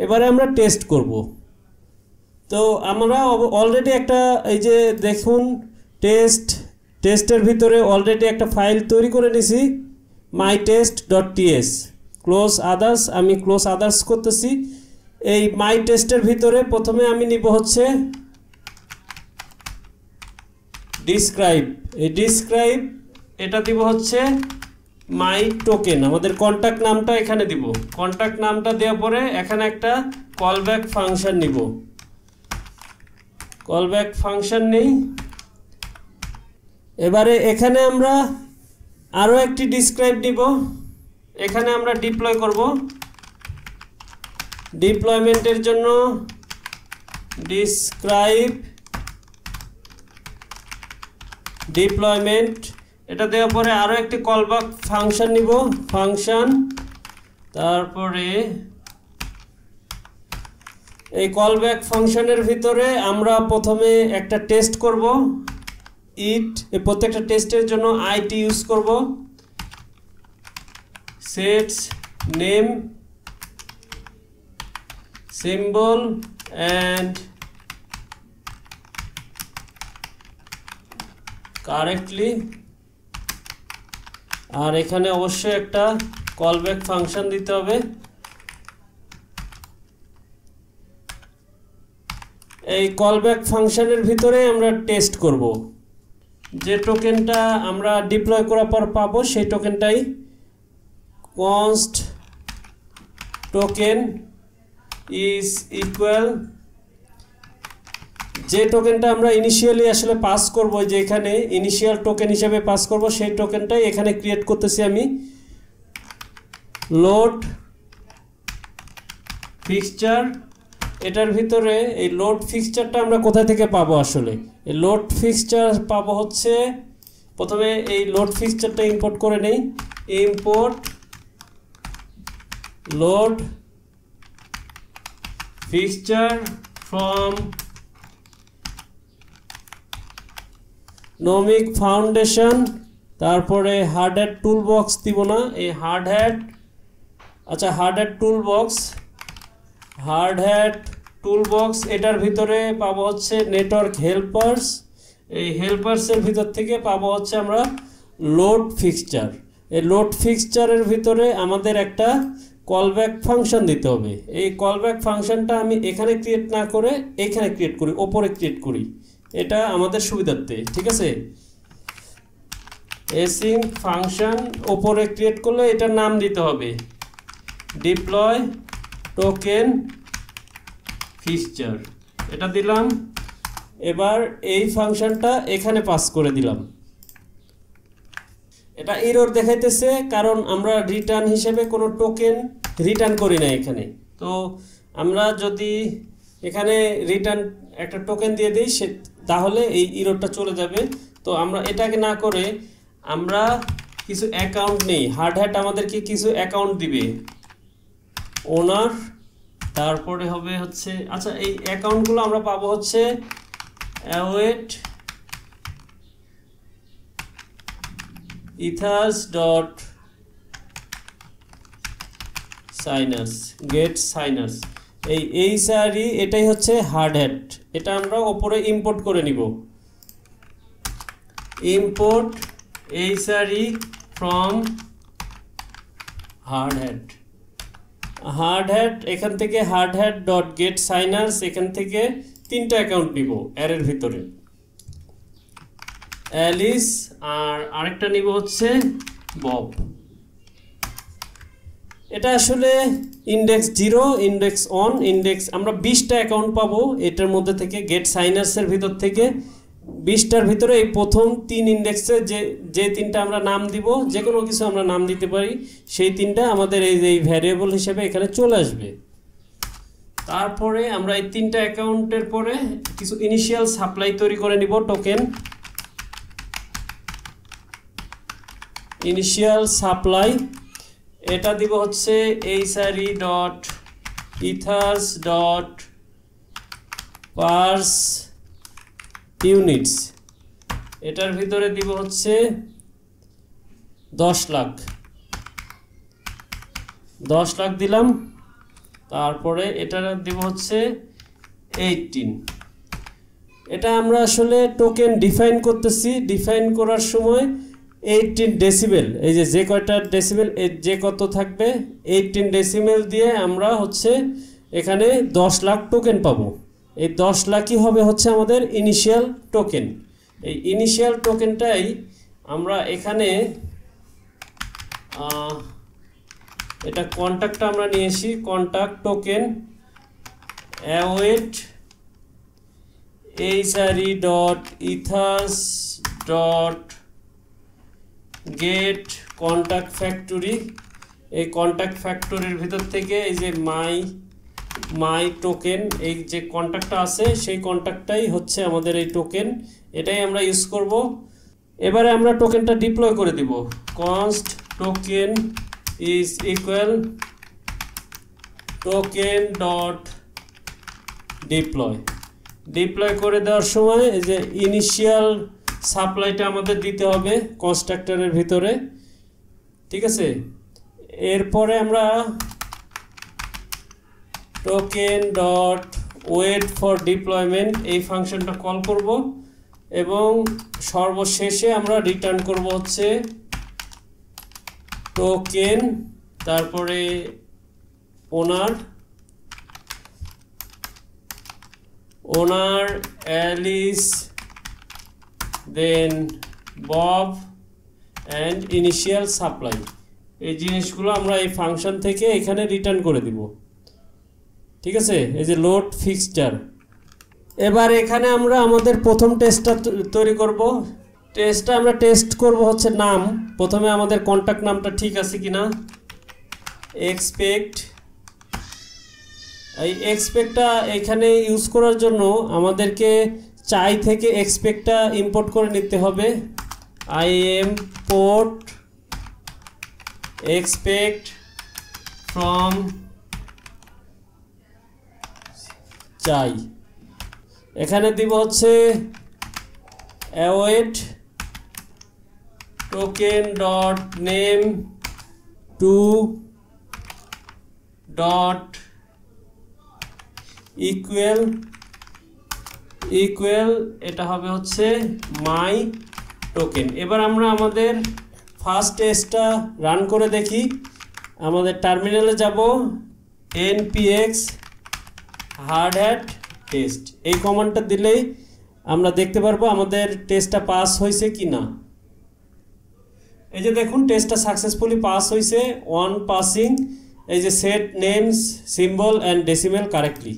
এবারে আমরা টেস্ট করব। তো আমরা অলরেডি একটা এই যে দেখুন টেস্টের ভিতরে অলরেডি একটা ফাইল তৈরি করে নিয়েছি mytest.ts। ক্লোজ আদার্স, আমি ক্লোজ আদার্স করতেছি। এই মাই টেস্টের ভিতরে প্রথমে আমি নিব হচ্ছে ডিসক্রাইব। এই ডিসক্রাইব এটা দিব হচ্ছে মাই টোকেন, আমাদের কন্ট্যাক্ট নামটা এখানে দিব। কন্ট্যাক্ট নামটা দেওয়ার পরে এখানে একটা কলব্যাক ফাংশন নিব। কলব্যাক ফাংশন নেই। এবারে এখানে আমরা আরও একটি ডিসক্রাইব নিব, এখানে আমরা ডিপ্লয় করব। ডিপ্লয়মেন্টের জন্য ডিসক্রাইব ডিপ্লয়মেন্ট এটা দেওয়ার পরে আরও একটি কলব্যাক ফাংশন নিব, ফাংশন। তারপরে এই কলব্যাক ফাংশনের ভিতরে আমরা প্রথমে একটা টেস্ট করব ইট। এই প্রত্যেকটা টেস্টের জন্য আইটি ইউজ করব। Sets name symbol and correctly. আর এখানে অবশ্যই একটা কলব্যাক ফাংশন দিতে হবে। এই কলব্যাক ফাংশনের ভিতরে আমরা টেস্ট করব। যে টোকেনটা আমরা ডিপ্লয় করার পর পাবো সেই টোকেনটাই const টোকেন ইজ ইকুয়াল, যে টোকেনটা আমরা ইনিশিয়ালি আসলে পাস করব, যে এখানে ইনিশিয়াল টোকেন হিসেবে পাস করব সেই টোকেনটাই এখানে ক্রিয়েট করতেছি আমি। লোড ফিক্সচার, এটার ভিতরে এই লোড ফিক্সচারটা আমরা কোথা থেকে পাবো? আসলে এই লোড ফিক্সচার পাবো হচ্ছে, প্রথমে এই লোড ফিক্সচারটা ইম্পোর্ট করে নেই। Import load fixture from Nomic Foundation. তারপরে হার্ড হ্যাট টুল বক্স দিব না, এই হার্ড হ্যাট, আচ্ছা Hardhat toolbox, Hardhat toolbox. এটার ভিতরে পাবো হচ্ছে নেটওয়ার্ক হেল্পার্স। এই হেল্পার্সের ভিতর থেকে পাবো হচ্ছে আমরা লোড ফিক্সচার। এই লোড ফিক্সচারের ভিতরে আমাদের একটা কলব্যাক ফাংশন দিতে হবে। এই কলব্যাক ফাংশনটা আমি এখানে ক্রিয়েট না করে এখানে ক্রিয়েট করি, ওপরে ক্রিয়েট করি, এটা আমাদের সুবিধার্থে, ঠিক আছে। এসিং ফাংশন ওপরে ক্রিয়েট করলে এটার নাম দিতে হবে ডিপ্লয় টোকেন ফিক্সচার, এটা দিলাম। এবার এই ফাংশনটা এখানে পাস করে দিলাম। এটা এরর দেখাইতেছে কারণ আমরা রিটার্ন হিসেবে কোনো টোকেন রিটার্ন করি না এখানে। তো আমরা যদি এখানে রিটার্ন একটা টোকেন দিয়ে দিই তাহলে এই এররটা চলে যাবে। তো আমরা এটাকে না করে আমরা কিছু অ্যাকাউন্ট নেই। হার্ড হ্যাট আমাদেরকে কিছু অ্যাকাউন্ট দিবে, ওনার, তারপরে হবে হচ্ছে, আচ্ছা এই অ্যাকাউন্টগুলো আমরা পাবো হচ্ছে অ্যাওয়েট ইথার্স ডট সাইনার্স গেট সাইনার্স। এই এইচআরই এটাই হচ্ছে হার্ড হ্যাট, এটা আমরা ওপরে ইম্পোর্ট করে নিব। Import HRE from Hardhat. Hardhat এখান থেকে Hardhat dot get signers, এখান থেকে তিনটা অ্যাকাউন্ট নিব অ্যারের ভিতরে, অ্যালিস আর আরেকটা নিব হচ্ছে বব। এটা আসলে ইন্ডেক্স 0, ইন্ডেক্স 1, ইন্ডেক্স, আমরা 20টা অ্যাকাউন্ট পাবো এটার মধ্যে থেকে। গেট সাইনার্সের ভিতর থেকে 20টার ভিতরে এই প্রথম 3 ইন্ডেক্সে যে তিনটা আমরা নাম দিব, যে কোনো কিছু আমরা নাম দিতে পারি, সেই তিনটা আমাদের এই ভ্যারিয়েবল হিসেবে এখানে চলে আসবে। তারপরে আমরা এই তিনটা অ্যাকাউন্টের পরে কিছু ইনিশিয়াল সাপ্লাই তৈরি করে নিব, টোকেন ইনিশিয়াল সাপ্লাই। এটা দিব হচ্ছে HRE dot ইথার্স dot purse units, এটার ভিতরে দিব হচ্ছে 10 লাখ দিলাম। তারপরে এটা দিব হচ্ছে 18। এটা আমরা আসলে টোকেন ডিফাইন করতেছি, ডিফাইন করার সময় 18 ডেসিবেল, এই যে কয়টা ডেসিবেল যে কত থাকবে 18 ডেসিবেল দিয়ে আমরা হচ্ছে এখানে 10 লাখ টোকেন পাবো। এই 10 লাখই হবে হচ্ছে আমাদের ইনিশিয়াল টোকেন। এই ইনিশিয়াল টোকেনটাই আমরা এখানে এটা কন্ট্যাক্টটা আমরা নিয়েছি, contact token await hre.ethers.get contact factory। এই কন্ট্যাক্ট ফ্যাক্টরির ভিতর থেকে এই যে মাই টোকেন, এই যে কন্ট্যাক্টটা আছে সেই কন্ট্যাক্টটাই হচ্ছে আমাদের এই টোকেন, এটাই আমরা ইউজ করব। এবারে আমরা টোকেনটা ডিপ্লয় করে দিব। const token is equal token dot deploy। Deploy করে দেওয়ার সময় এই যে ইনিশিয়াল সাপ্লাইটা আমাদের দিতে হবে কনস্ট্রাক্টরের ভিতরে, ঠিক আছে। এরপরে আমরা token dot wait for deployment এই ফাংশনটা কল করব এবং সর্বশেষে আমরা রিটার্ন করব হচ্ছে টোকেন, তারপরে owner Alice, then Bob and initial supply. এই জিনিসগুলো আমরা এই ফাংশন থেকে এখানে রিটার্ন করে দিব, ঠিক আছে। এই যে লোড ফিক্সচার। এবার এখানে আমরা আমাদের প্রথম টেস্টটা তৈরি করব। টেস্টটা আমরা টেস্ট করব হচ্ছে নাম, প্রথমে আমাদের কন্ট্যাক্ট নামটা ঠিক আছে কিনা। এক্সপেক্ট, এই এক্সপেক্টটা এখানে ইউজ করার জন্য আমাদেরকে চাই থেকে এক্সপেক্টটা ইম্পোর্ট করে নিতে হবে। import expect from চাই। এখানে দিব হচ্ছে await token dot name to dot equal এটা হবে হচ্ছে মাই টোকেন। এবার আমরা আমাদের ফার্স্ট টেস্টটা রান করে দেখি। আমাদের টার্মিনালে যাব, npx hardhat test এই কমান্ডটা দিলেই আমরা দেখতে পারবো আমাদের টেস্টটা পাস হয়েছে কি না। এই যে দেখুন টেস্টটা সাকসেসফুলি পাস হয়েছে, 1 পাসিং। এই যে set names symbol and decimal correctly.